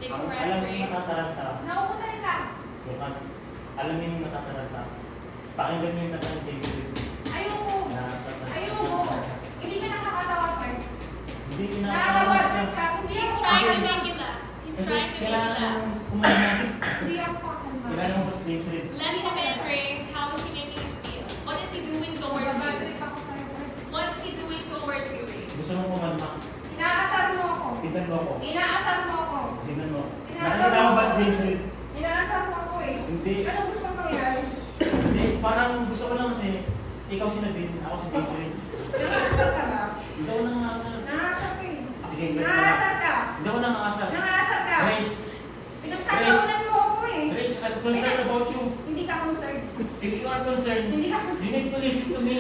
Take a Alam breath, mo yung Grace. natataranta. Nauutal ka. Alam mo yung natataranta. Pakinggan mo yung natataranta. Ayoko. Ayoko. Hindi ka nakakatawa, Fred. Hindi Nakakawalan ka. Hindi He's ako trying to kakalma. make you laugh. He's Kasi trying to make you kailangan laugh. mong kumalma. Hindi ako kakalma. Kailangan mo ba si James Reid? Let him in, Grace. How is he making you feel? What is he doing towards Bad you? trip ako sa'yo, Fred. What's he doing towards you, Grace? Gusto mo kumalma? Inaasar mo ako. Tignan mo ako. Inaasar mo ako. Tignan mo. Inaasar Nakikita mo mo ba si ako. James Reid? Inaasar mo ako eh. Hindi. Anong gusto mong mangyari? Hindi. Parang gusto ko lang kasi ikaw si Nadine, ako si James Reid. Nangaasar ka ba? Hindi ako nangangasal. Nangaasar ka eh. Sige, Grace. Nangaasar ka. Hindi ako nangangasal. Nangaasar ka. Grace. Pinagtatawanan mo ako eh. Grace, I'm concerned about you. Hindi ka concerned. If you are concerned, Hindi ka you concerned. need to listen to me.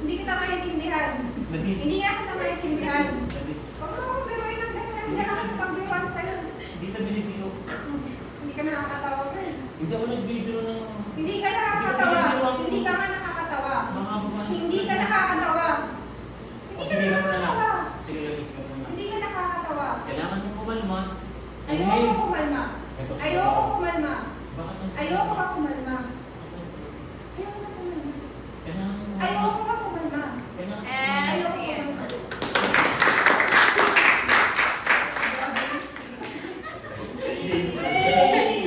Hindi kita maintindihan. Nadine. Hindi nga kita maintindihan. Nadine. Huwag mo akong biruin ng dahilan. Hindi ako nakapagbiruan sa'yo. Hindi na binibiro. Hindi ka nakakatawa, friend. Hindi ako nagbibiro ng Hindi ka nakakatawa. Hindi ka nga nakakatawa. mga babae. Hindi ka nakakatawa. Hindi ka Sige lang na lang. nakakatawa. Sige lang, isip mo na. Hindi ka nakakatawa. Kailangan mo kumalma. Ayoko kumalma. Ayoko kumalma. Bakit? Ayoko ka kumalma. Ayoko ka kumalma. Kailangan mo. Ayoko